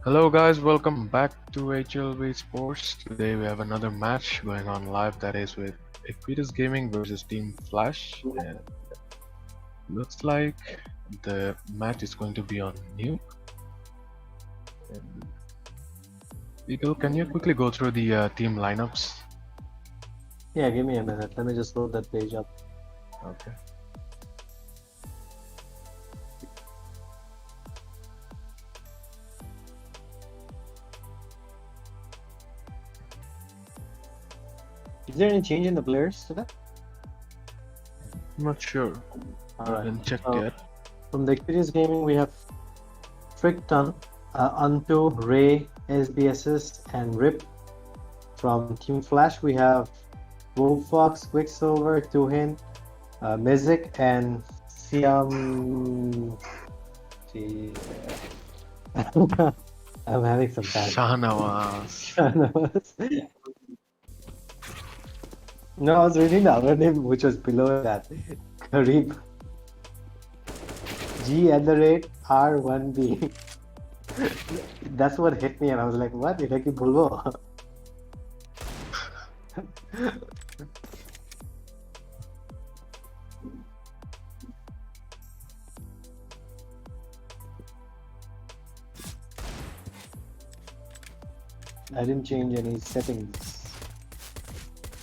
Hello guys, welcome back to HLB Sports. Today we have another match going on live that is with AEQUITAS Gaming versus Team Flash. And looks like the match is going to be on Nuke. And Eagle, can you quickly go through the team lineups? Yeah, give me a minute. Let me just load that page up. Okay. Is there any change in the players today? I'm not sure. I Alright. haven't checked So yet. from the Experience Gaming, we have Frickton, Unto, Ray, SBSS, and Rip. From Team Flash, we have Wolfox, Quicksilver, Tuhin, Mizik, and Siam. See, I'm having some time. Shahnawaz. No, I was reading the other name, which was below that. Kareem. G@R1B. That's what hit me, and I was like, what? এটা কি বলবো? I didn't change any settings.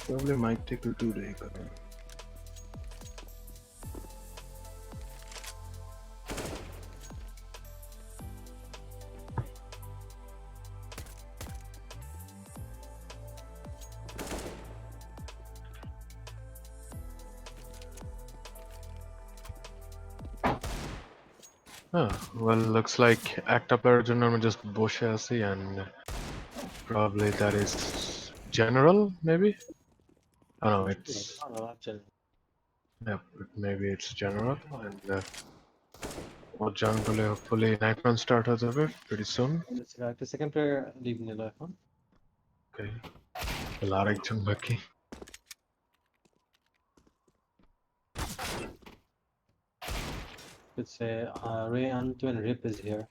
Probably might take a 2 day. Well, looks like একটা player জন্য আমি just বসে আছি and probably that is general maybe? Oh no, it's No, actually. yeah, maybe it's general and generally hopefully night run start হয়ে যাবে pretty soon. The second player leave নিল এখন। Okay. তাহলে আরেকজন বাকি। Let's say Ray Antu and Rip is here.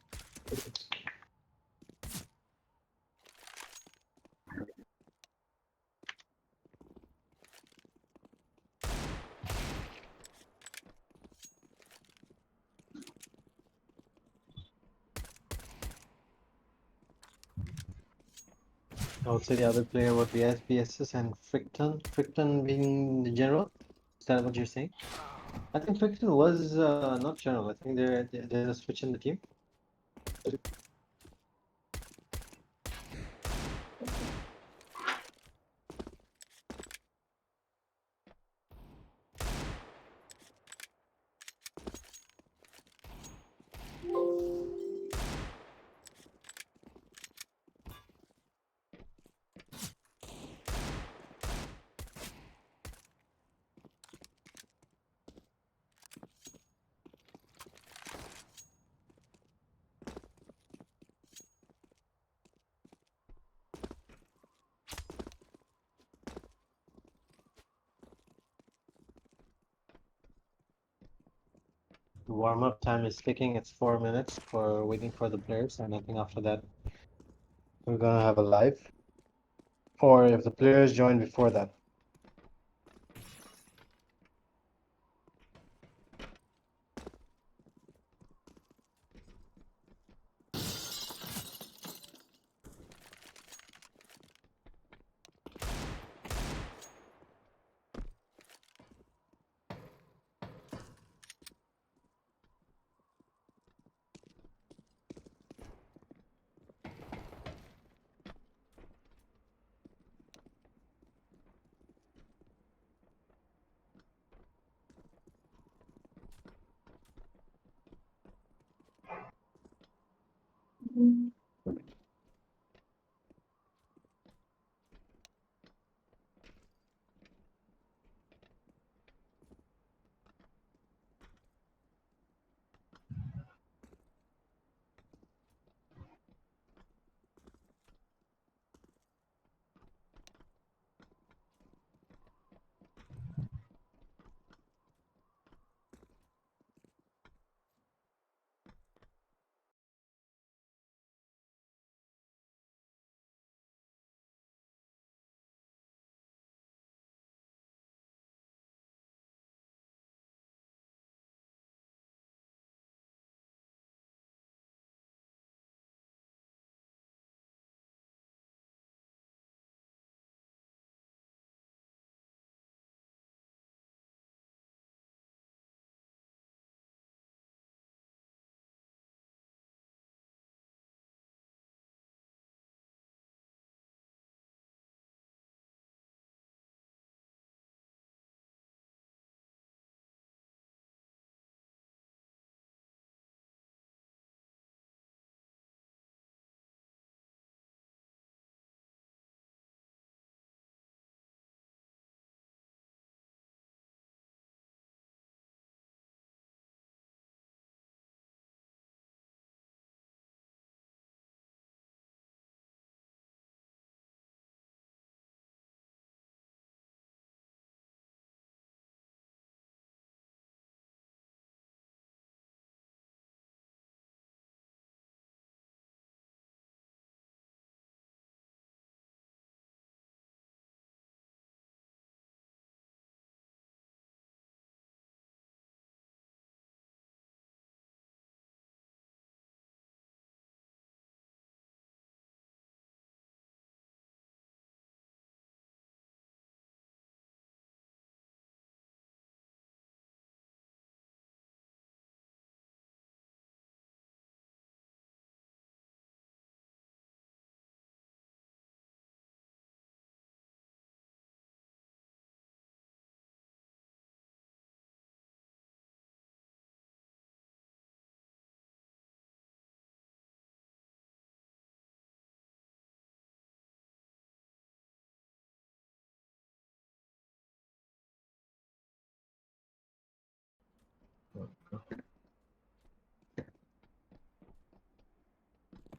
I would say the other player would be SBSS and Frickton. Frickton being the general. Is that what you're saying? I think Frickton was not general. I think there's a switch in the team. Warm-up time is ticking. It's 4 minutes for waiting for the players, and I think after that we're gonna have a live. Or if the players join before that.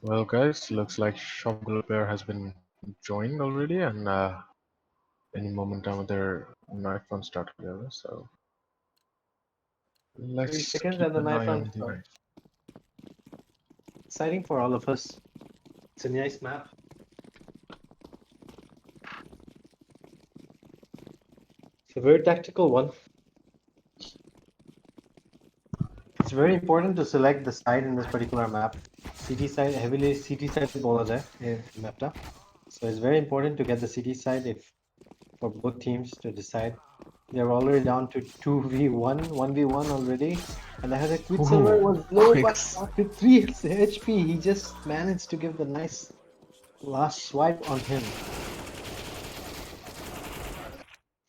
Well, guys, looks like shop global player has been joined already, and any moment now their knife won't start together. So 3 seconds keep and the an knife eye round on the starts. knife. Exciting for all of us. It's a nice map. It's a very tactical one. It's very important to select the side in this particular map. CT side, heavily CT side bola jay map ta. So it's very important to get the CT side if for both teams to decide. They're already down to 2v1, 1v1 already. And the Quicksilver Ooh, was low, but quicks! after 3 HP, he just managed to give the nice last swipe on him.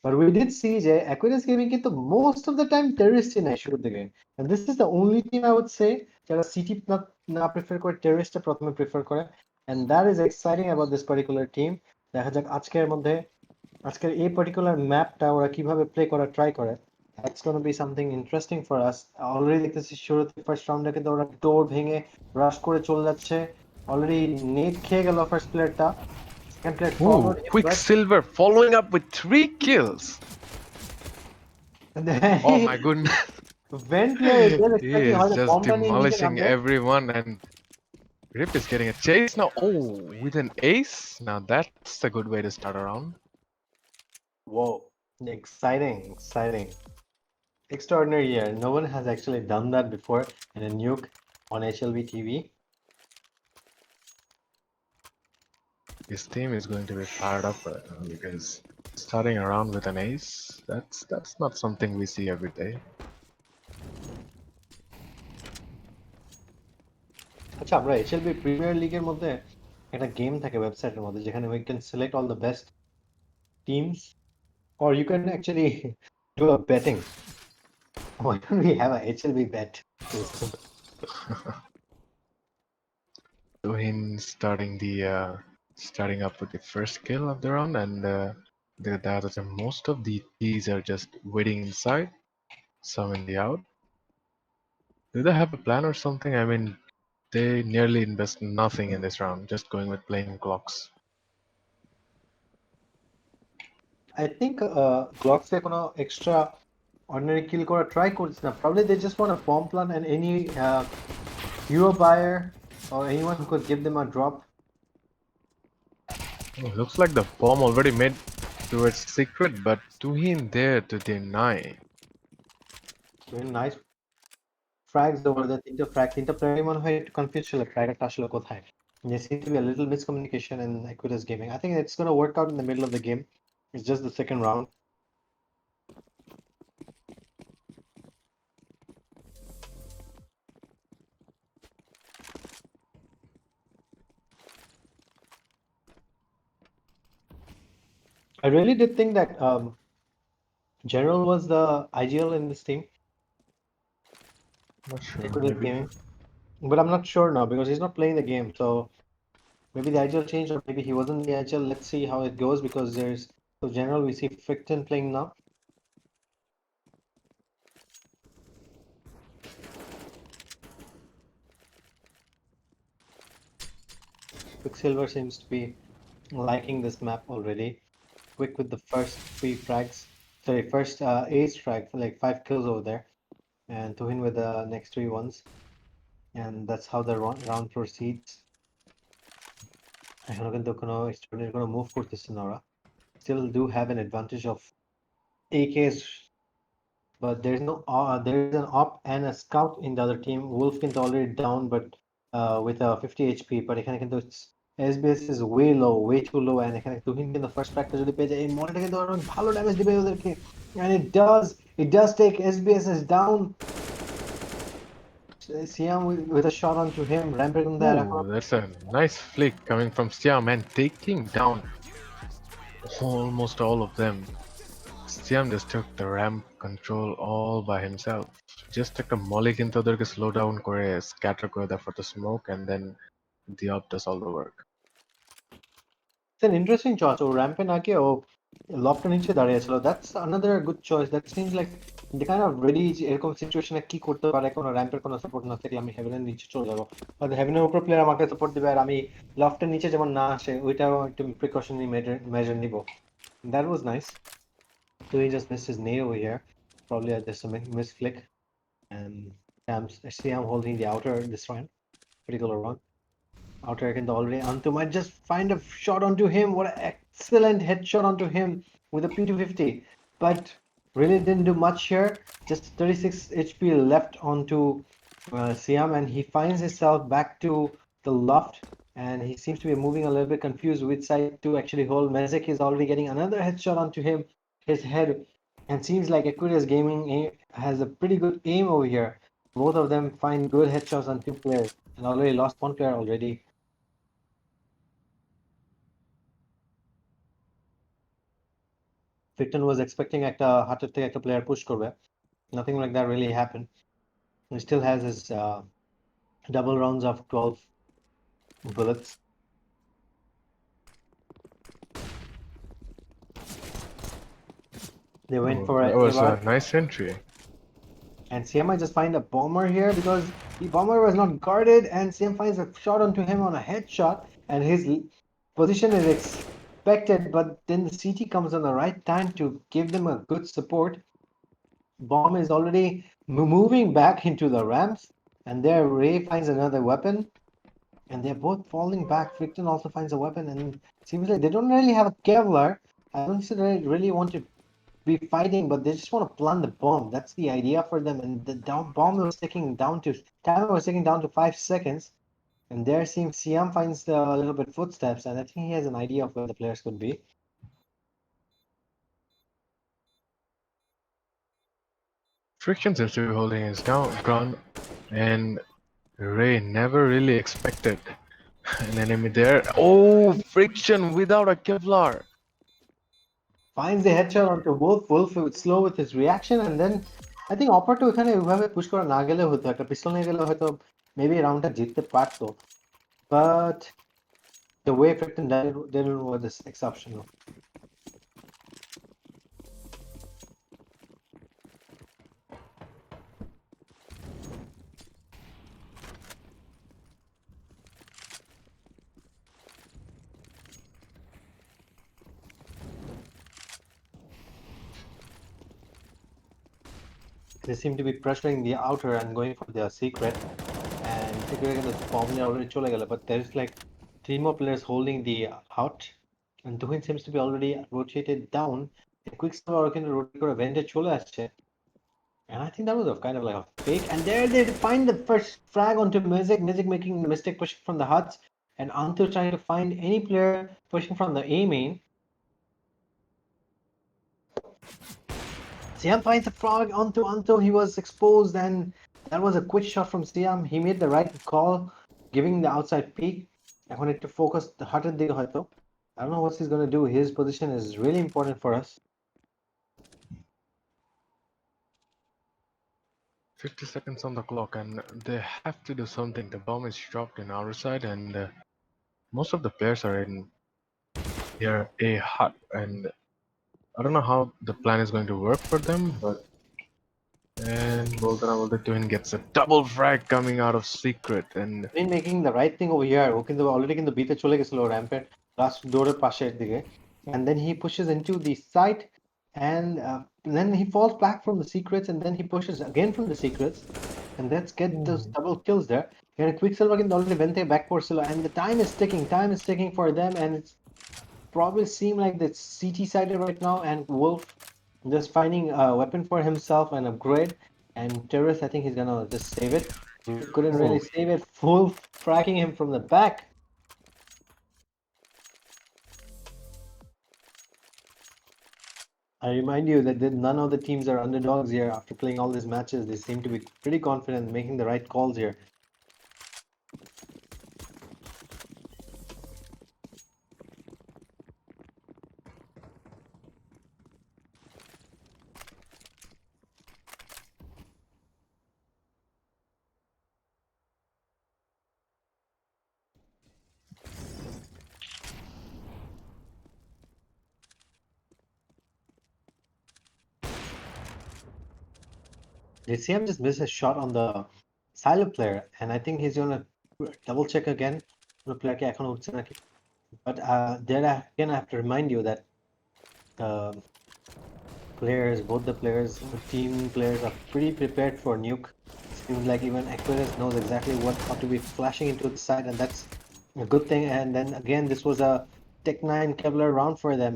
But we did see যে Aquitas Gaming কিন্তু most of the time terrorist নেয় শুরুর দিকে, and this is the only team I would say যারা city না prefer করে terrorist প্রথমে prefer করে, and that is exciting about this particular team. দেখা যাক আজকের এই particular ম্যাপটা ওরা কিভাবে প্লে করা ট্রাই করে. That's going to be something interesting for us. Already দেখতেছি শুরুতে ফার্স্ট রাউন্ডে কিন্তু ওরা ডোর ভেঙে রাশ করে চলে যাচ্ছে. অলরেডি নেট খেয়ে গেল ফার্স্ট প্লেয়ারটা. Second player Ooh, followed him, but Quicksilver following up with 3 kills. Oh my goodness. Vent player is just He expecting is হয়তো just bomb-টা নিয়ে নিচে demolishing নামবে. everyone, and Rip is getting a chase now. Oh, with an ace. Now that's a good way to start a round. Whoa, exciting. Extraordinary year. No one has actually done that before in a nuke on HLB TV. His team is going to be fired up because starting a round with an ace, that's not something we see every day. আচ্ছা, আমরা HLB premier লিগের মধ্যে একটা game থাকে ওয়েবসাইটের মধ্যে যেখানে we can select all the best teams, or you can actually do a betting. Why don't we have a HLB bet? Tuhin starting up with the first kill of the round, and most of the T's are just waiting inside, some in the out. Do they have a plan or something? I mean, they nearly invest nothing in this round, just going with plain clocks. I think Glock's কোনো extra ordinary kill করা try করছে না. Probably they just want a bomb plant and any hero buyer or anyone who could give them a drop. Oh, looks like the bomb already made towards secret, but Tuhin there to deny. Very nice frags over there. তিনটা player মনে হয় একটু confused ছিল fragটা আসলে কোথায়. There seems to be a little miscommunication in Equitas Gaming. I think it's going to work out in the middle of the game. It's just the second round. I really did think that General was the ideal in this team, Not sure, Equitas maybe. Gaming. But I'm not sure now because he's not playing the game. So maybe the IGL changed or maybe he wasn't the IGL. Let's see how it goes because there's so general we see Ficton playing now. Quicksilver seems to be liking this map already. Quick with the first 3 frags. Sorry, first ace frag for like 5 kills over there. And Tuhin with the next 3 ones. And that's how the round proceeds. এখনো কিন্তু কোনো extraordinary কোনো move করতেছে না ওরা. Still do have an advantage of AKs, but there's no there's an op and a scout in the other team. Wolf কিন্তু already down, but with a 50 HP. But এখানে কিন্তু SBS is way low, way too low, and এখানে তুহিন কিন্তু first fragটা যদি পেয়ে যায় এই মলটা কিন্তু অনেক ভালো ড্যামেজ দিবে ওদেরকে, and it does take SBS is down. Siam with a shot onto him. Rampage on there. Ooh, that's a nice flick coming from Siam and taking down almost all of them. Siam just took the ramp control all by himself. Just took a molly into ওদেরকে slow down করে scatter করে দেয় for the smoke, and then the op does all the work. It's an interesting choice. O ramp এ না গিয়ে ও লফটের নিচে দাঁড়িয়ে ছিল। That's another good choice. That seems like they kind of ready এরকম সিচুয়েশনে কি করতে পারে, কোনো র্যাম্পের কোনো সাপোর্ট না থাকলে আমি হেভেনের নিচে চলে যাবো, হয়তো হেভেনের উপর প্লেয়ার আমাকে সাপোর্ট দিবে আর আমি লফটের নিচে যেমন না আসে ওইটাও একটু প্রিকশনারি মেজার নিব। That was nice. So he just missed his nade over here, probably just a misclick, and I see I'm holding the outer this round, particular one. Outer again, the already Antu might just find a shot onto him. What an excellent headshot onto him with a P250. But really didn't do much here. Just 36 HP left onto Siam, and he finds himself back to the loft. And he seems to be moving a little bit confused which side to actually hold. Mezek is already getting another headshot onto him, his head. And seems like Equitas Gaming has a pretty good aim over here. Both of them find good headshots on two players, and already lost one player already. Fitton was expecting একটা হাতের থেকে একটা player push করবে. Nothing like that really happened. He still has his double rounds of 12 bullets. They went Oh, for that it. was a nice entry. And CMI just find a bomber here because the bomber was not guarded, and CM finds a shot onto him on a headshot, and his position is expected, but then the CT comes on the right time to give them a good support. Bomb is already moving back into the ramps, and there Ray finds another weapon, and they're both falling back. Fricton also finds a weapon, and seems like they don't really have a Kevlar. I don't think they really want to be fighting, but they just want to plant the bomb. That's the idea for them. And the bomb was taking down to timer was taking down to 5 seconds. And there seems Siam finds a little bit footsteps, and I think he has an idea of where the players could be. Friction seems to be holding his ground, and Ray never really expected an enemy there. Oh, Friction without a Kevlar. Finds the headshot onto Wolf. Wolf was slow with his reaction, and then I think অপারটা ওখানে ওইভাবে push করা না গেলে হতো, একটা পিস্তল নিয়ে গেলে হয়তো মেবি রাউন্ডটা জিততে পারতো, but the way Fricton didn't was exceptional. They seem to be pressuring the outer and going for their secret, and secret again the bomb already চলে গেল, but there is like 3 more players holding the out, and Tuhin seems to be already rotated down. And Quicksilver কিন্তু rotate করে vent চলে আসছে, and I think that was a kind of like a fake, and there they find the first frag onto Mizik. Mizik making the mistake pushing from the huts, and Antu trying to find any player pushing from the A main. Siam finds a frog onto Anto. He was exposed, and that was a quick shot from Siam. He made the right call, giving the outside peek. I wanted to focus the Hutton dig Hato. I don't know what he's going to do. His position is really important for us. 50 seconds on the clock, and they have to do something. The bomb is dropped in our side, and most of the players are in their A hut, and I don't know how the plan is going to work for them, but and Bolton Twin gets a double frag coming out of secret, and Been making the right thing over here. ও কিন্তু already কিন্তু বিতে চলে গেছিল rampant last ডোরের পাশের দিকে, and then he pushes into the site, and then he falls back from the secrets, and then he pushes again from the secrets, and let's get those double kills there. And Quicksilver কিন্তু already went there back ছিল, and the time is ticking for them, and it's probably seem like the CT sided right now, and Wolf just finding a weapon for himself and upgrade, and Terrace, I think he's gonna just save it. Couldn't really save it. Full fracking him from the back. I remind you that none of the teams are underdogs here. After playing all these matches, they seem to be pretty confident in making the right calls here. Did CM just miss a shot on the silo player? And I think he's gonna double check again. Player ke ekhon utche naki. But there again, I have to remind you that players, both the players, team players are pretty prepared for nuke. Seems like even AEQUITAS knows exactly what how to be flashing into the side, and that's a good thing. And then again, this was a Tech 9 Kevlar round for them,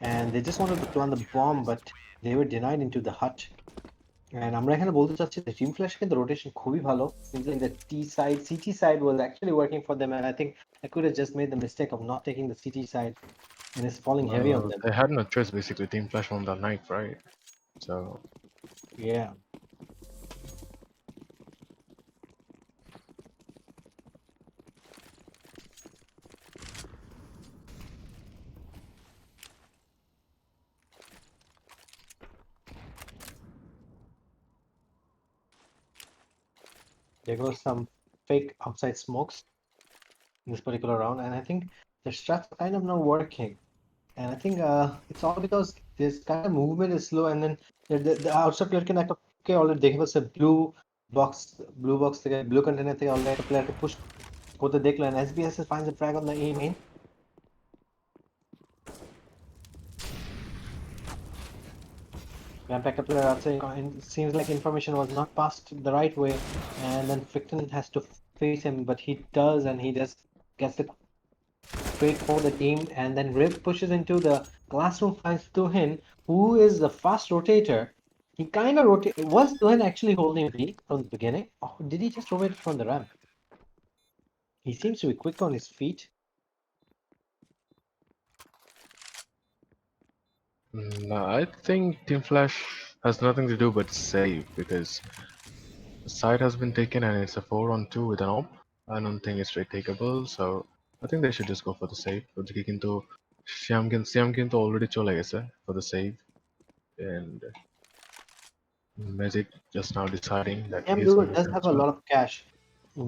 and they just wanted to plant the bomb, but they were denied into the hut. And আমরা এখানে বলতে চাচ্ছি যে team flash কিন্তু rotation খুবই ভালো. Seems like the T side, CT side was actually working for them, and I think AEQUITAS just made the mistake of not taking the CT side, and it's falling heavy on them. They had no choice basically. Team Flash won the night, right? So Yeah. There goes some fake outside smokes in this particular round, and I think the strats are kind of not working. And I think it's all because this kind of movement is slow, and then the outside player can act okay already. They give us a blue box, the blue container thing already. A player to push করতে দেখলো, and SBS finds a frag on the A main. Impact player outside, and it seems like information was not passed the right way, and then Ficton has to face him, but he does, and he just gets the straight for the team, and then Rip pushes into the classroom, finds Tuhin, who is the fast rotator. He kind of rotate. Was Tuhin actually holding B from the beginning, or did he just rotate from the ramp? He seems to be quick on his feet. I think Team Flash has nothing to do but save because the side has been taken and it's a 4-on-2 with an op. I don't think it's retakeable, so I think they should just go for the save. ওদিকে কিন্তু সিয়াম কিন্তু already চলে গেছে for the save, and Magic just now deciding that Cam he's Dugan going to does have a transfer. lot of cash,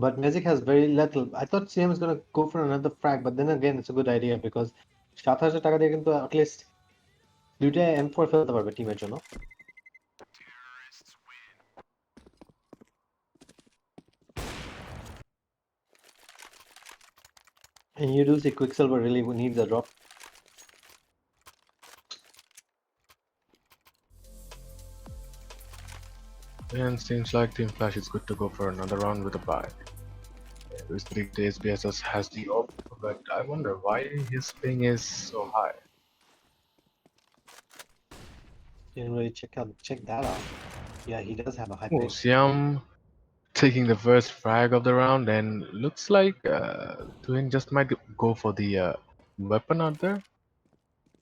but Magic has very little. I thought CM is gonna go for another frag, but then again, it's a good idea because 7,000 টাকা দিয়ে কিন্তু at least দুইটা M4 ফেলতে পারবে টিমের জন্য. And you do see Quicksilver really needs a drop. And seems like Team Flash is good to go for another round with a buy. Basically, the SBSS has the op, but I wonder why his ping is so high. Didn't really check that out. Yeah, he does have a high Oh, ping. Siam taking the first frag of the round, and looks like Twin just might go for the weapon out there.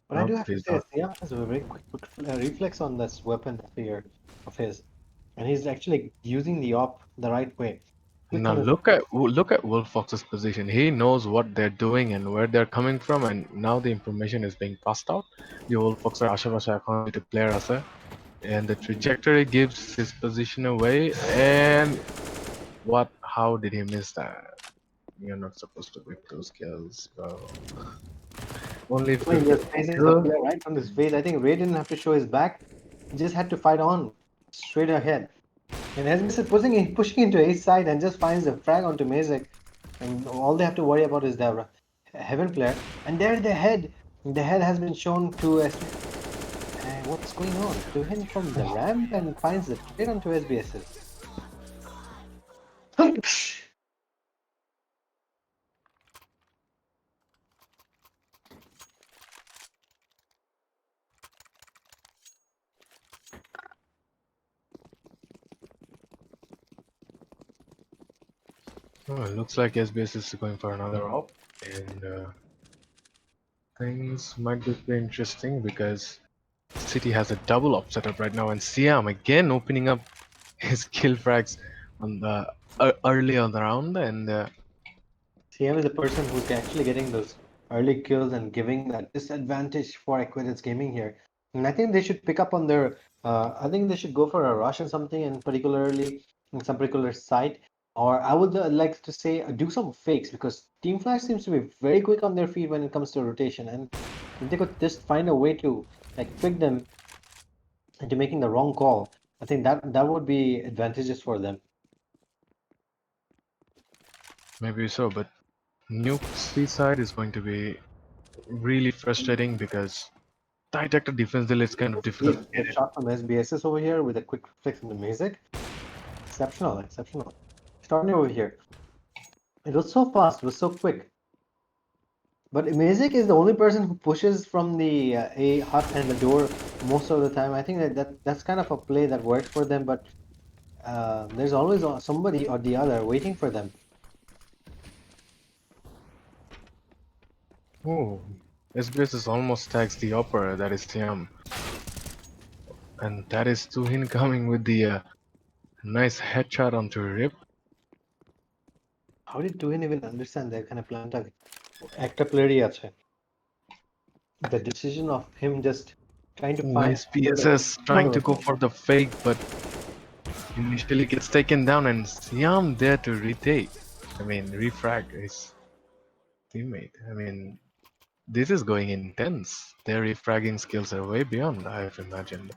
But I Nope, do have to he's say, not. Siam has a very quick reflex on this weapon here of his, and he's actually using the op the right way. Quick Now on his. look at Wolf Fox's position. He knows what they're doing and where they're coming from, and now the information is being passed out. The Wolf Fox are আশেপাশে এখন দুটো player আছে, and the trajectory gives his position away. And what? How did he miss that? You're not supposed to pick those kills, bro. Only if He you pick just faces the kill. player right from his face. I think Ray didn't have to show his back. He just had to fight on straight ahead. And SBS is pushing into his side and just finds a frag onto Mazek. And all they have to worry about is the heaven player. And there the head. The head has been shown to what's going on? To him from the ramp and finds the trade onto SBS's. Oh, it looks like SBS is going for another op, and things might be pretty interesting because City has a double op setup right now, and Siam again opening up his kill frags on the early on the round, and CM is the person who's actually getting those early kills and giving that disadvantage for Equitas Gaming here. And I think they should pick up on their. I think they should go for a rush or something, and particularly in some particular site. Or I would like to say do some fakes because Team Flash seems to be very quick on their feet when it comes to rotation, and if they could just find a way to like trick them into making the wrong call, I think that would be advantageous for them. Maybe so, but Nuke Seaside is going to be really frustrating because tight actor defense deal is kind of difficult to The get it. shot from SBSS over here with a quick flick from the music. Exceptional, exceptional. Starting over here. It was so fast, it was so quick. But Mazik is the only person who pushes from the A hut and the door most of the time. I think that's kind of a play that works for them, but there's always somebody or the other waiting for them. Oh, SBS almost tags the upper, that is Siam. And that is Tuhin coming with the nice headshot onto Rip. How did Tuhin even understand that kind of plan? একটা player আছে. The decision of him just trying to Oh, find SPSS trying to go for the fake, but initially gets taken down, and Siam there to retake. I mean, refrag his teammate. I mean, this is going intense. Their refragging skills are way beyond I've imagined,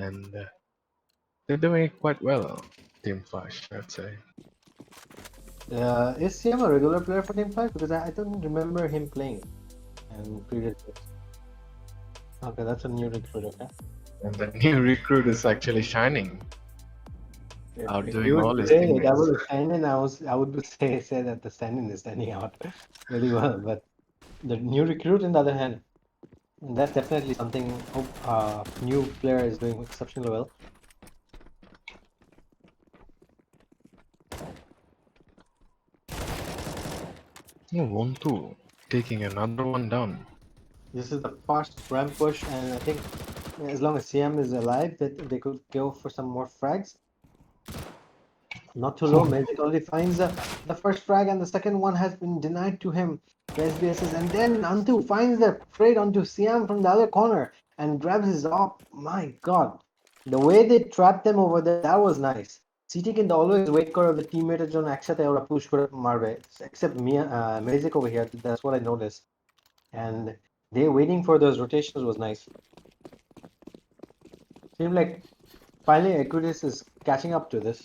and they're doing it quite well. Team Flash, I'd say. Is Siam a regular player for Team 5? Because I don't remember him playing in previous years. Okay, that's a new recruit, okay? And the new recruit is actually shining, If outdoing you would all his say that teammates. was a stand-in, I would say that the stand-in is standing out really well. But the new recruit, on the other hand, that's definitely something new player is doing exceptionally well. Oh, 1-2, taking another one down. This is the first ramp push, and I think as long as CM is alive, that they could go for some more frags. Not too low. Magic only finds the first frag, and the second one has been denied to him. The SBSs, and then Antu finds the trade onto Siam from the other corner and grabs his op. My God, the way they trapped them over there, that was nice. CT কিন্তু always wait করে the teammateর জন্য একসাথে ওরা push করে মারবে, except Magic over here. That's what I noticed, and they waiting for those rotations was nice. Seemed like finally Equitas is catching up to this.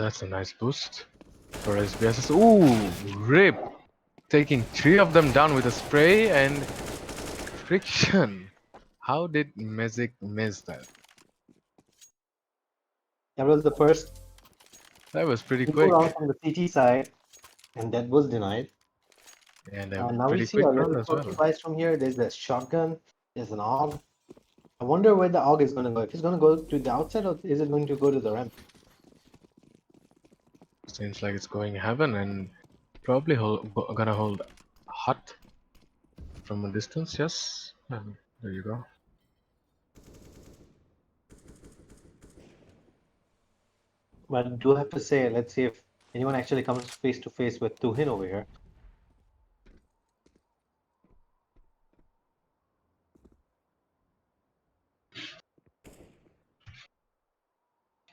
That's a nice boost for SBSS. Ooh, Rip taking 3 of them down with a spray and friction. How did Mezik miss that? That was the first That was pretty go quick. round from the CT side, and that was denied. And a Now we pretty see a quick round level as 4 well. device from here. There's the shotgun, there's an AUG. I wonder where the AUG is going to go. If it's going to go to the outside, or is it going to go to the ramp? Seems like it's going heaven and probably gonna hold hut from a distance, yes. And there you go. But I do have to say, let's see if anyone actually comes face to face with Tuhin over here.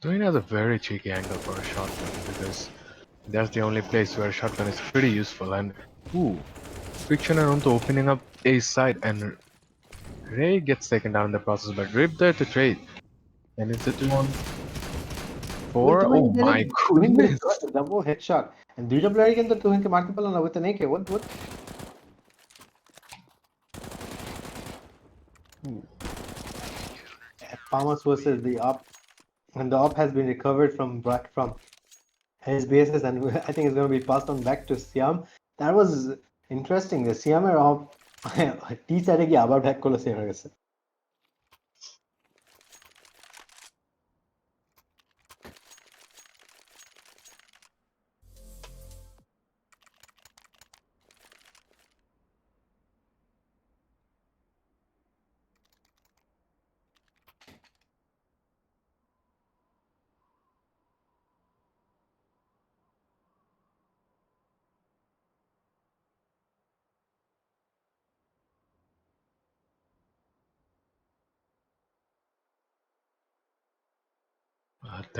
Doing has a very cheeky angle for a shotgun because that's the only place where a shotgun is pretty useful. And ooh, friction and onto opening up a side, and Ray gets taken down in the process, but Rip there to trade. And it's a 2-on-4. Oh my Tuhin goodness! got a double headshot. And দুইটা player কিন্তু তুহিনকে মারতে পারলো না with an AK. What? Farmers versus the op, and the op has been recovered from SBSS, and I think it's going to be passed on back to Siam. That was interesting. The Siam এর op T side গিয়ে আবার back করলো Siam এর কাছে.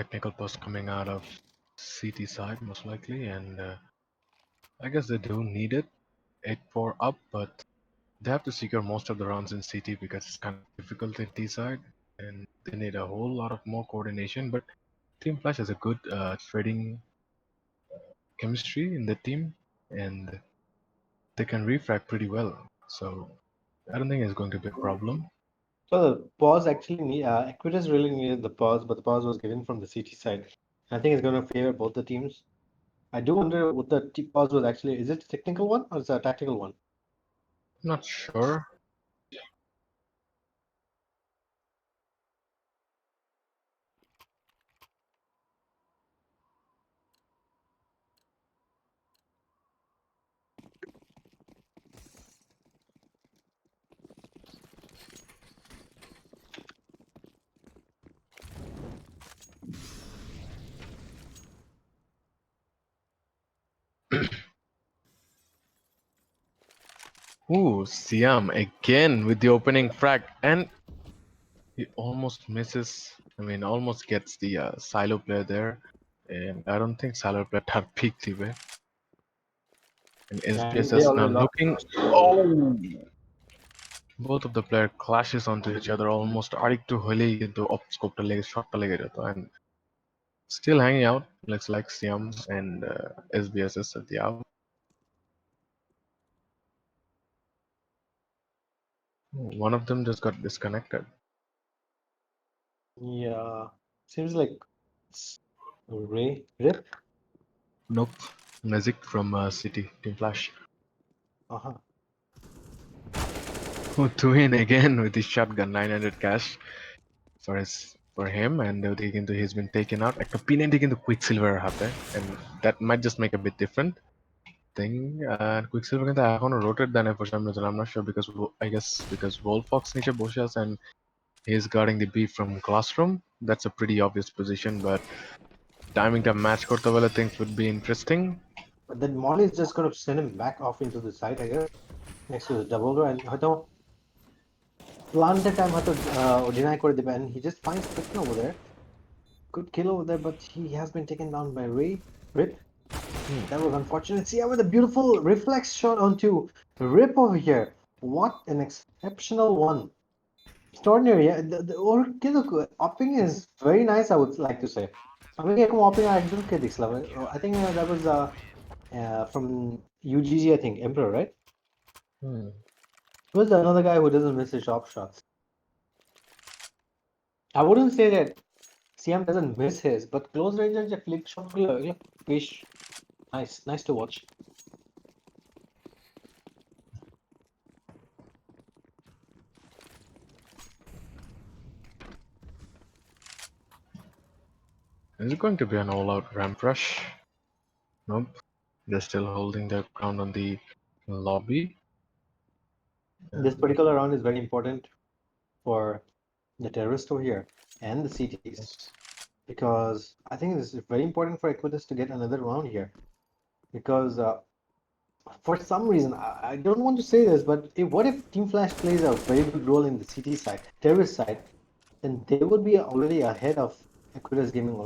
Technical post coming out of CT side most likely, and I guess they do need it. 8-4 up, but they have to secure most of the rounds in CT because it's kind of difficult in T side, and they need a whole lot of more coordination. But Team Flash has a good trading chemistry in the team, and they can refrag pretty well. So I don't think it's going to be a problem. So the pause actually Equitas really needed the pause, but the pause was given from the CT side. I think it's going to favor both the teams. I do wonder what the pause was actually. Is it a technical one or is it a tactical one? Not sure. Ooh, Siam again with the opening frag, and he almost misses. I mean, almost gets the silo player there, and I don't think silo player had peaked even. And Yeah, they SPSS now already lost looking. first game. Oh! Both of the player clashes onto each other almost আরেকটু হলেই কিন্তু of স্কোপটা লেগে শটটা লেগে যেত, and still hanging out looks like Siam and SBSS at the out. One of them just got disconnected. Yeah, seems like Rip. Nope. Magic from City Team Flash. Uh-huh. Who to win again with his shotgun 900 cash for him, and ওদিকে কিন্তু he's been taken out. একটা penalty কিন্তু Quicksilver হাতে, and that might just make a bit different thing. Quicksilver কিন্তু এখনো rotate দেয় না for some reason. I'm not sure because I guess because Wolfox নিচে বসে আছে and he's guarding the B from Classroom. That's a pretty obvious position, but timingটা match করতে পারলে things would be interesting. But then Molly is just going to send him back off into the side, I guess, next to the double door. And হয়তো planted time হয়তো deny করে দেবে, and he just finds Friction over there. Good kill over there, but he has been taken down by Rip. That was unfortunate. See, with a beautiful reflex shot onto Rip over here. What an exceptional one. Extraordinary. Yeah, the opping is very nice, I would like to say. আমি এরকম opping আরেকজনকে দেখছিলাম। I think that was from UGG, I think, Emperor, right? Who's another guy who doesn't miss his drop shots? I wouldn't say that Siam doesn't miss his, but close range যে flick shot গুলো বেশ nice to watch. Is it going to be an all-out ramp rush? Nope. They're still holding their ground on the lobby. This particular round is very important for the terrorists over here and the CTs, because I think this is very important for Equitas to get another round here, because for some reason I don't want to say this, but what if Team Flash plays a very good role in the CT side, terrorist side, then they would be already ahead of Equitas Gaming.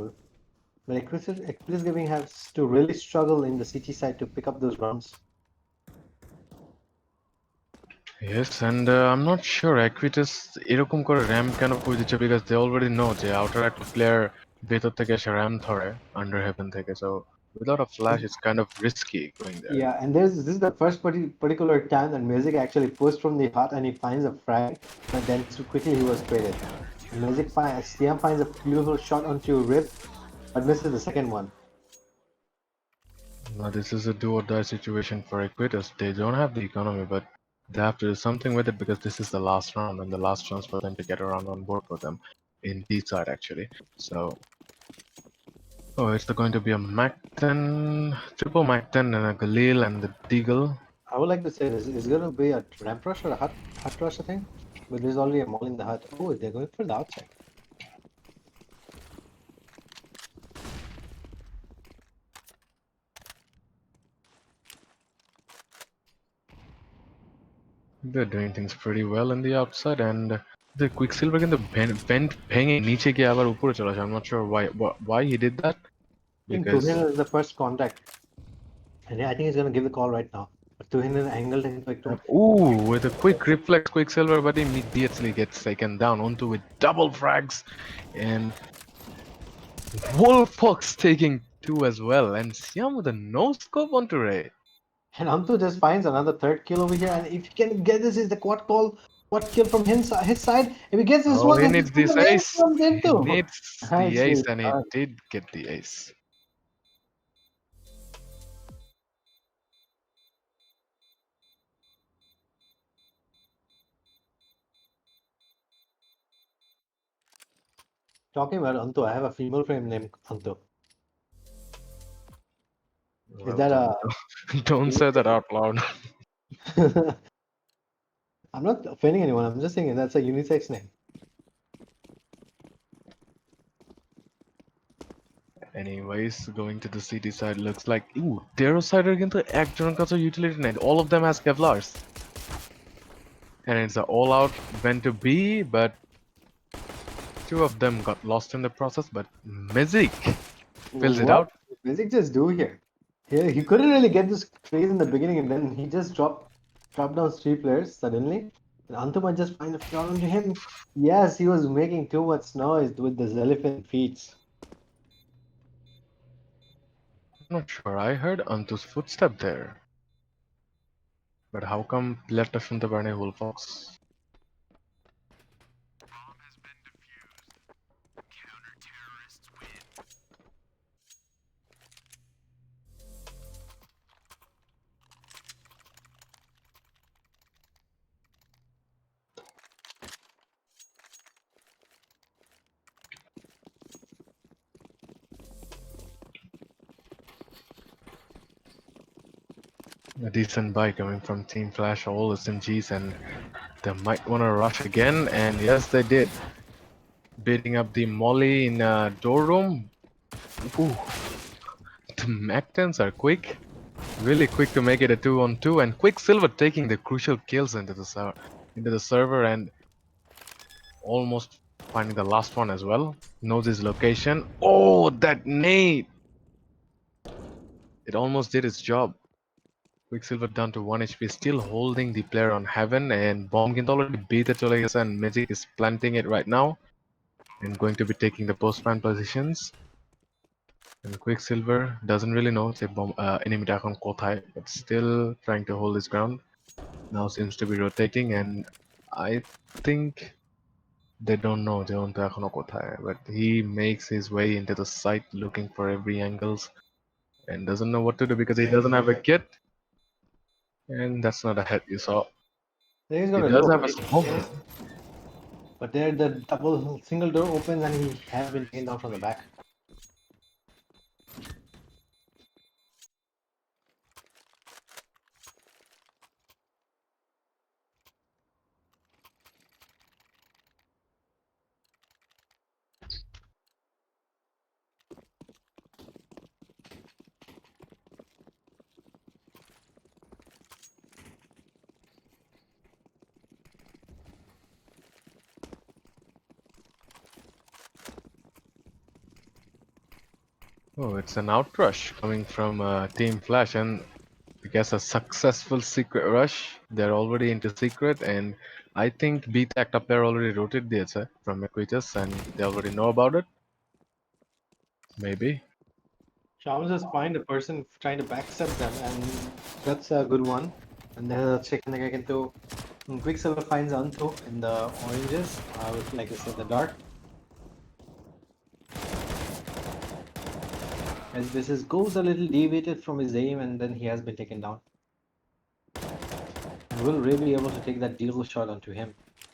But Equitas Gaming has to really struggle in the CT side to pick up those rounds. Yes, and I'm not sure Equitas এরকম করে RAM কেন করে দিচ্ছে because they already know যে outer একটা player ভেতর থেকে এসে র্যাম ধরে under heaven থেকে, so without a flash it's kind of risky going there. Yeah, and this is the first particular time that Music actually pushed from the hut and he finds a frag, but then so quickly he was traded. And Siam finds a beautiful shot onto Rip, but misses the second one. Now this is a do or die situation for Equitas. They don't have the economy, but they have to do something with it because this is the last round and the last chance for them to get around on board for them in D side actually. So it's going to be a Mac 10, triple Mac 10 and a Galil and the Deagle. I would like to say this is going to be a ramp rush or a hut rush, I think, but there's already a mall in the hut. Oh, they're going for the outside. They're doing things pretty well in the outside, and the Quicksilver কিন্তু vent ভেঙে নিচে গিয়ে আবার উপরে চলে আসে. I'm not sure why he did that I think because Tuchel is the first contact, and I think he's going to give the call right now. But to hit an angle into একটু Ooh, with a quick reflex, Quicksilver, but immediately gets taken down onto with double frags, and Wolffox taking two as well, and Siam with a no scope onto Ray. and Antu just finds another third kill over here, and if he can get this is the quad kill from his side. If he gets this Oh, one, he this is needs where this the game ace. comes He into. needs the Nicely ace, and he done. did get the ace. Talking about Antu, I have a female friend named Antu. Is Well, that a don't say that out loud. I'm not offending anyone, I'm just saying that's a unisex name. Anyways, going to the city side looks like ooh, Dero side কিন্তু একজনের কাছে utility net. All of them has Kevlars. And it's an all-out meant to be, but two of them got lost in the process. But Mizik fills it What out. did Mizik just do here? He couldn't really get this trade in the beginning, and then he just dropped down three players suddenly. And Antu might just find a shot onto him. Yes, he was making too much noise with the elephant feet. I'm not sure. I heard Antu's footstep there. But how come left from the Barney Wolffox? A decent buy coming from Team Flash, all SMGs, and they might want to rush again. And yes, they did. Beating up the Molly in a door room. Ooh, the Mac-10s are quick. Really quick to make it a 2-on-2, and Quicksilver taking the crucial kills into the server and almost finding the last one as well. Knows his location. Oh, that nade! It almost did its job. Quicksilver down to 1 HP, still holding the player on Heaven, and Bomb can already beat the চলে গেছে, and Magic is planting it right now and going to be taking the postman positions. And Quicksilver doesn't really know it's a bomb enemy এখন কোথায়, but still trying to hold his ground. Now seems to be rotating, and I think they don't know Jeonto এখনো কোথায়, but he makes his way into the site looking for every angles and doesn't know what to do because he doesn't have a kit. And that's not a head you saw. I think he's He gonna does look, have a smoke. but there the double single door opens and he has been taken down from the back. Oh, it's an outrush coming from Team Flash, and I guess a successful secret rush. They're already into secret, and I think Beat একটা player already rotated দিয়েছে from AEQUITAS, and they already know about it. Maybe. Shaman just find a person trying to backstab them, and that's a good one. And then second thing I can do, Quicksilver finds Antu in the oranges, like I said, the dark. As this is goes a little deviated from his aim, and then he has been taken down. And will Ray be able to take that deal shot onto him?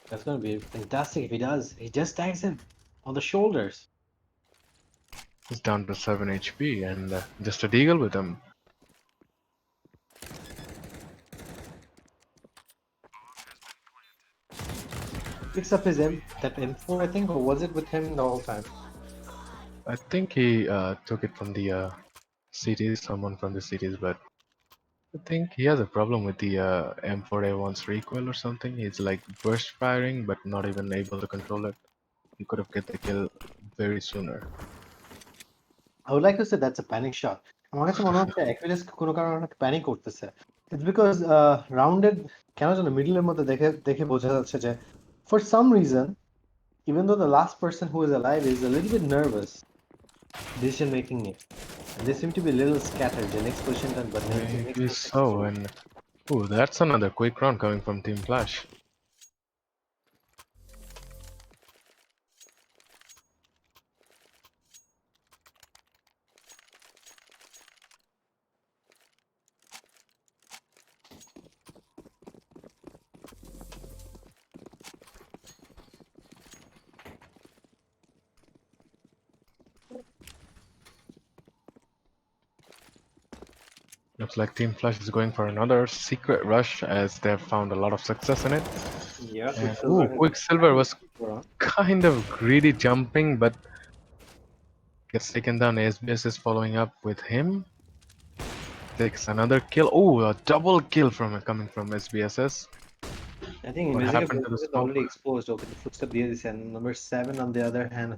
That's gonna be fantastic if he does. He just tags him on the shoulders. He's down to 7 HP, and just a deagle with him. Picks up his that M4, I think, or was it with him the whole time? I think he took it from the cities, someone from the cities, but I think he has a problem with the M4A1's recoil or something. He's like burst firing, but not even able to control it. He could have get the kill very sooner. I would like to say that's a panic shot. আমার কাছে মনে হচ্ছে অ্যাকুইলাস কোনো কারণে panic করতেছে. It's because rounded কেন যেন মিডলের মধ্যে দেখে দেখে বোঝা যাচ্ছে যে for some reason even though the last person who is alive is a little bit nervous decision making it and they seem to be a little scattered the next position done but next Maybe position so. And ooh, that's another quick round coming from Team Flash. Looks like Team Flash is going for another secret rush as they've found a lot of success in it. yeah And Quicksilver ooh, has Quicksilver was kind of greedy jumping, but gets taken down. SBS is following up with him. Takes another kill. Oh, a double kill from coming from SBSS. I think What Music happened to the is already smoke? exposed over the footstep this and number 7 on the other hand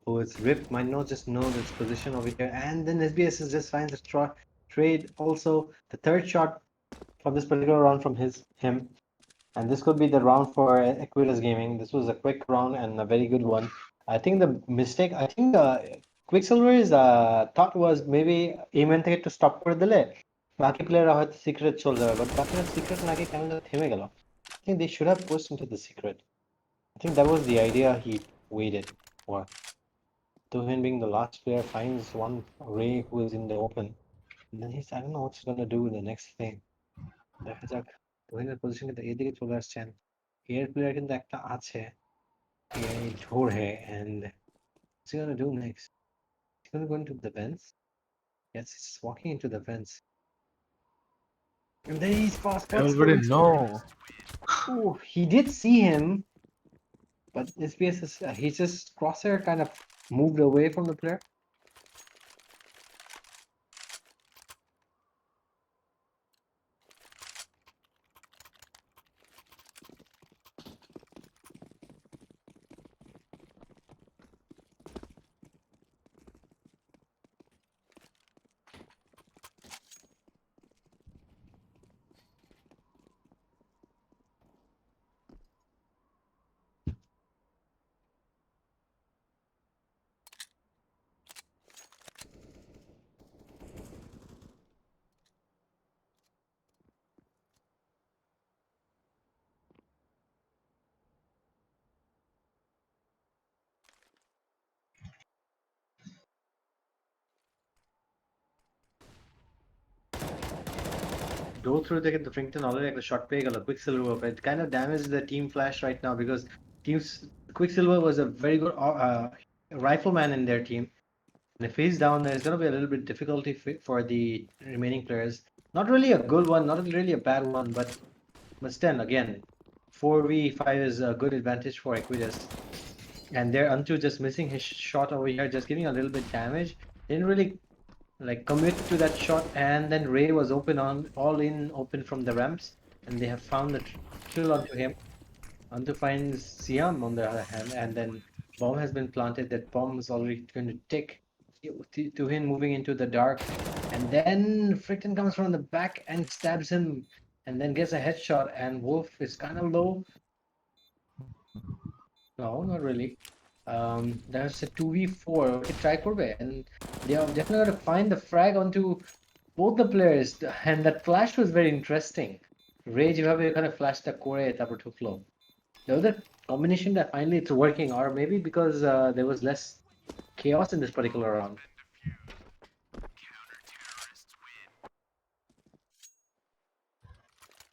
who is Rip might not just know its position over here and then SBS is just finds a trade also the third shot for this particular round from him and this could be the round for Equitas Gaming. This was a quick round and a very good one. I think the mistake I think Quicksilver's thought was maybe aim to stop করে দিলে বাকি প্লেয়াররা হয়তো secret চলে যাবে but বাকিরা secret নাকি কেমন যেন থেমে গেল I think they should have pushed into the secret. I think that was the idea he waited for. Tuhin being the last player finds one Ray who is in the open. And then he's I don't know what's he gonna do with the next thing. দেখা যাক তুহিনের position কিন্তু এদিকে চলে আসছেন এর player কিন্তু একটা আছে এই ঝোড়ে and what's he gonna do next? He's gonna go into the vents? Yes, he's walking into the vents. And then he's fast I forward already into it. know. Oh, he did see him, but SBS is he's just crosshair kind of moved away from the player. Go through the Frankton already like the shot pay a Quicksilver, but it kind of damaged the Team Flash right now because teams Quicksilver was a very good rifleman in their team. And if he's down, there's going to be a little bit difficulty for the remaining players. Not really a good one, not really a bad one, but then again, 4v5 is a good advantage for Equitas. And they're Unto just missing his shot over here, just giving a little bit damage. Didn't really like commit to that shot, and then Ray was open on all in open from the ramps, and they have found the kill onto him. Unto finds Siam on the other hand, and then bomb has been planted. That bomb is already going to tick to him moving into the dark, and then Fricton comes from the back and stabs him, and then gets a headshot. And Wolf is kind of low. No, not really. There's a 2v4. Okay, try করবে, and they are definitely going to find the frag onto both the players, and that flash was very interesting. Ray যেভাবে এখানে flashটা করে তারপর ঢুকলো. The other combination that finally it's working, or maybe because there was less chaos in this particular round.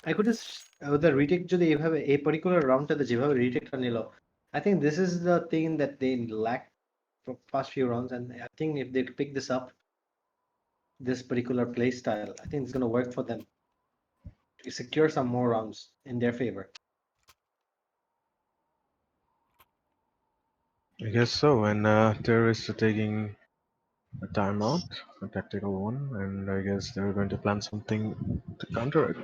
I could just the retake যদি এভাবে এই particular roundটাতে যেভাবে retakeটা নিল, I think this is the thing that they lacked for past few rounds, and I think if they pick this up, this particular play style, I think it's going to work for them to secure some more rounds in their favor. I guess so. And terrorists are taking a timeout, a tactical one, and I guess they're going to plan something to counter it.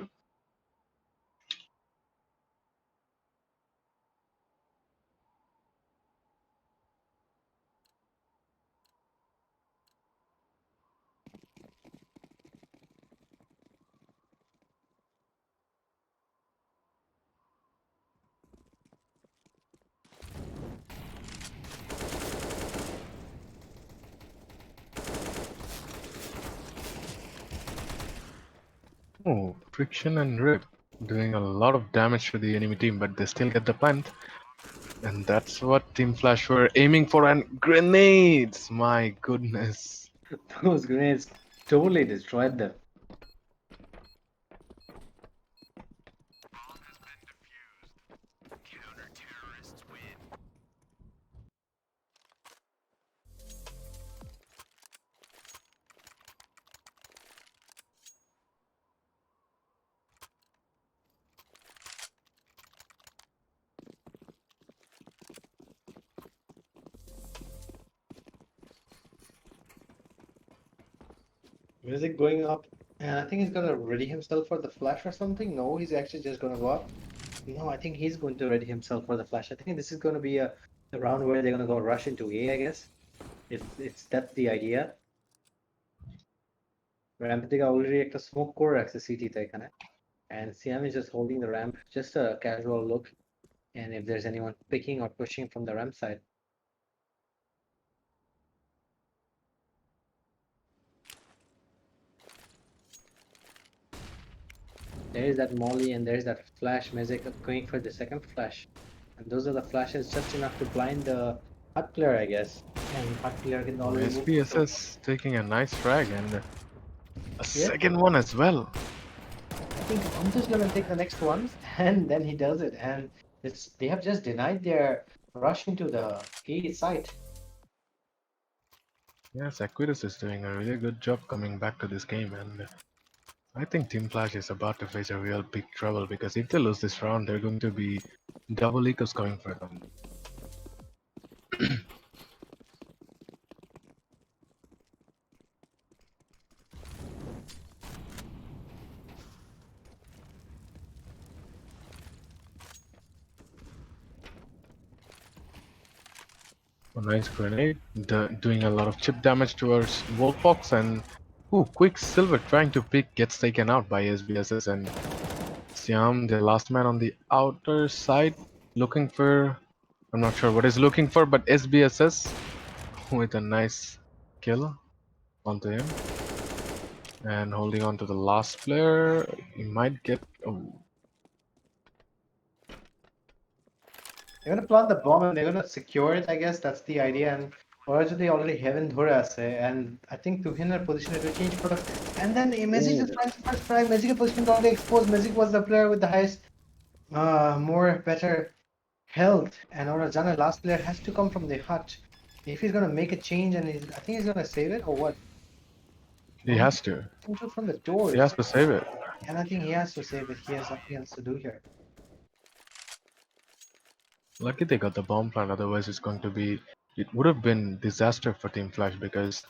Oh, Friction and Rip doing a lot of damage to the enemy team, but they still get the plant. And that's what Team Flash were aiming for. And grenades! My goodness. Those grenades totally destroyed them. Music going up, and I think he's gonna ready himself for the flash or something. No, he's actually just gonna go up. No, I think he's going to ready himself for the flash. I think this is gonna be a round where they're gonna go rush into A, I guess. It's that's the idea. Ramp থেকে already একটা smoke করে রাখছে CT তে এখানে. And Siam is just holding the ramp, just a casual look. And if there's anyone picking or pushing from the ramp side. There is that molly and there's that flash magic going for the second flash. And those are the flashes just enough to blind the hut player, I guess. And hut player can Oh, already move. SPSS taking a nice frag and a Yeah. second one as well. I think I'm just gonna take the next one, and then he does it. And they have just denied their rush into the A site. Yes, AEQUITAS is doing a really good job coming back to this game, and I think Team Flash is about to face a real big trouble because if they lose this round, they're going to be double ecos coming for them. A nice grenade, doing a lot of chip damage towards Wolfbox, and Quicksilver trying to pick gets taken out by SBSS, and Siam, the last man on the outer side, looking for, I'm not sure what he's looking for, but SBSS with a nice kill onto him. And holding on to the last player, he might get. Oh, They're gonna plant the bomb and they're gonna secure it, I guess. That's the idea. And or they already haven't ধরে আছে, and I think Tuhin's position to change for the. And then Magic just finds the first frag. Magic position already exposed. Magic was the player with the highest, more better health. And Orajana last player has to come from the hut. If he's gonna make a change, and I think he's gonna save it or what? he has to. Control from the doors. He has to save it. And I think he has to save it. He has something else to do here. Lucky they got the bomb plant, otherwise it's going to be. It would have been disaster for Team Flash because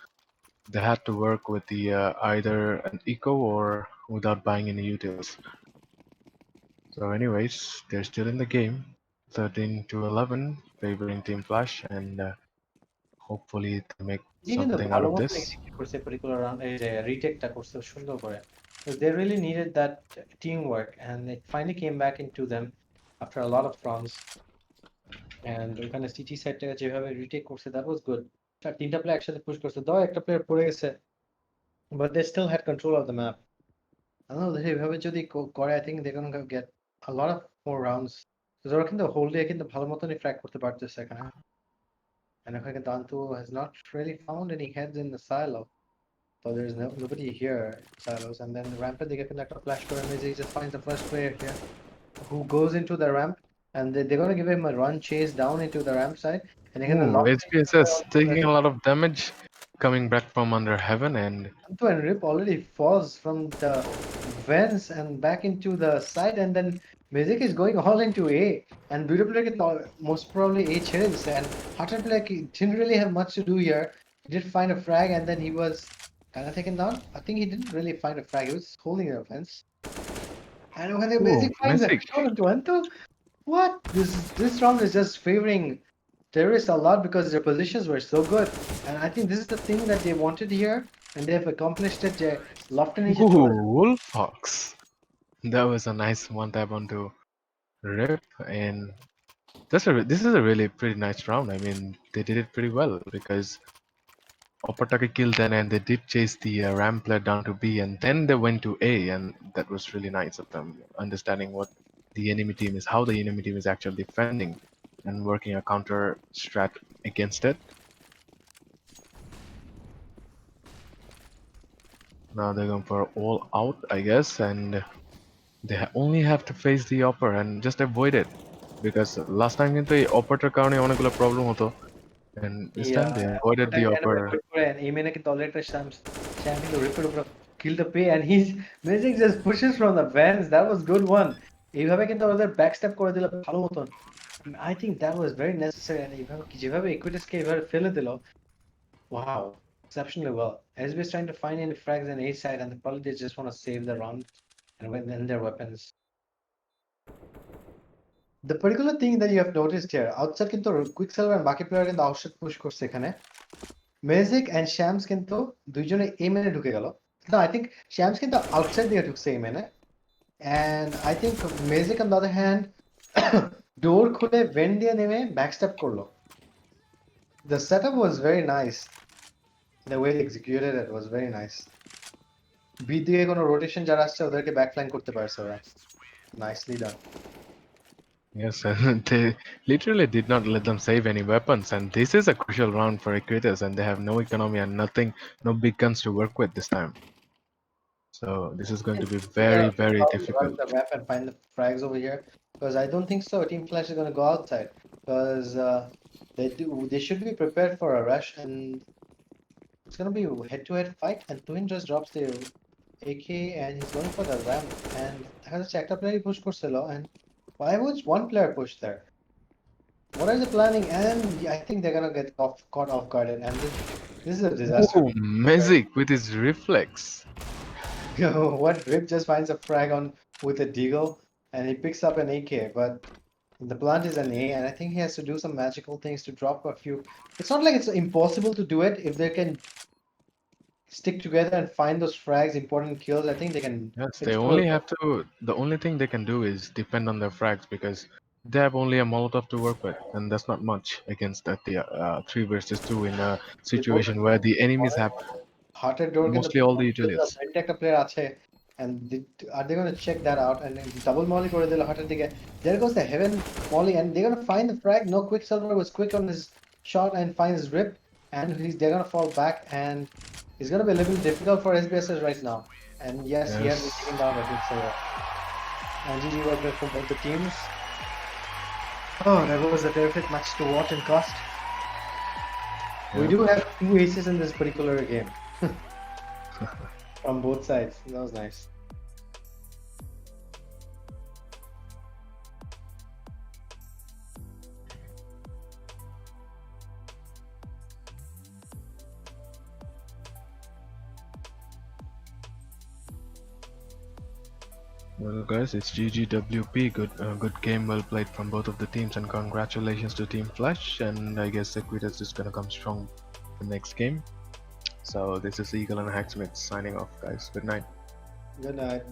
they had to work with the either an eco or without buying any utils. So anyways, they're still in the game, 13-11, favoring Team Flash, and hopefully they make something out of this. Particular round, retake they really needed that teamwork, and it finally came back into them after a lot of rounds. And ওখানে city সাইডটাকে যেভাবে retake করছে that was good. তিনটা player একসাথে push করছে, দাও একটা player পড়ে গেছে, but they still had control of the map. I don't know, এভাবে যদি করে I think they're gonna get a lot of more rounds. ওরা কিন্তু হোল দিয়ে কিন্তু ভালো মতনই ফ্র্যাগ করতে পারতেছে এখানে। And ওখানে কিন্তু Antu has not really found any heads in the silo. So there's nobody here in silos. And then the ramp, they get like a flash for him. He just finds the first player here who goes into the ramp, and they're gonna give him a run chase down into the ramp side, and they're gonna lock HPSS taking a lot of damage, coming back from under heaven, and Antu and Rip already falls from the vents and back into the side, and then Magic is going all into A, and Budo player get most probably A ছেড়ে দিছে, and Hunter player didn't really have much to do here. He did find a frag, and then he was kind of taken down. I think he didn't really find a frag. He was holding the offense. And when the Magic finds a shot into Antu, what? This round is just favoring terrorists a lot because their positions were so good. And I think this is the thing that they wanted here, and they have accomplished it. Lofton is Wolffox. That was a nice one tap onto Rip, and this is a really pretty nice round. I mean, they did it pretty well because Opataka killed them, and they did chase the ramp player down to B, and then they went to A, and that was really nice of them, understanding what the enemy team is, how the enemy team is actually defending, and working a counter strat against it. Now they're going for all out, I guess, and they only have to face the upper and just avoid it, because last time কিন্তু এই অপারটার কারণে অনেকগুলো problem হতো, and this time they avoided the upper. And Amen can tolerate Shams in the record of kill the pay, and he's Magic just pushes from the vents. That was good one. এইভাবে কিন্তু আমাদের backstep করে দিলে ভালো মতন। I think that was very necessary, and যেভাবে Equitas কে এভাবে ফেলে দিল, wow, exceptionally well. SB is trying to find any frags on A side, and probably they just want to save the round and win their weapons. The particular thing that you have noticed here, outside কিন্তু Quicksilver and বাকি player কিন্তু outside push করছে এখানে। Magic and Shams কিন্তু দুইজনে A মেনে ঢুকে গেল। No, I think Shams কিন্তু outside দিয়ে ঢুকছে A মেনে, and I think Magic on the other hand door খুলে vent দিয়ে নেমে backstep করলো। The setup was very nice. The way they executed it was very nice. B দিয়ে কোনো rotation যারা আসছে ওদেরকে backflank করতে পারছে ওরা। Nicely done. Yes, and they literally did not let them save any weapons, and this is a crucial round for Equitas, and they have no economy and nothing, no big guns to work with this time. So this is going to be very, very difficult. The map and find the frags over here, because I don't think so. Team Flash is going to go outside, because they should be prepared for a rush, and it's going to be head-to-head fight. And Twin just drops the AK, and he's going for the ramp, and has a checked up player push Corselo, and why was one player pushed there? What are they planning? And I think they're gonna get caught off guard, and this is a disaster. Oh, Magic with his reflex. What Rip just finds a frag on with a deagle, and he picks up an AK, but the plant is an A, and I think he has to do some magical things to drop a few. It's not like it's impossible to do it if they can stick together and find those frags, important kills. I think they can. Yes, they only have to. The only thing they can do is depend on their frags, because they have only a Molotov to work with, and that's not much against the 3 versus 2 in a situation where the enemies have Hearted door mostly all the utilities. একটা player আছে, and are they going to check that out and double molly করে দিল হার্টের দিকে? There goes the heaven molly, and they're going to find the frag. No, Quicksilver was quick on his shot and finds Rip, and they're going to fall back, and it's going to be a little difficult for SBSS right now. And yes, he has been taken down by Quicksilver. And GG work from both the teams. Oh, that was a terrific match to watch and cast. We do have 2 aces in this particular game. From both sides. That was nice. Well, guys, it's GGWP. Good game, well played from both of the teams, and congratulations to Team Flash. And I guess Equitas is gonna come strong the next game. So this is Eagle and Hacksmith signing off, guys. Good night. Good night.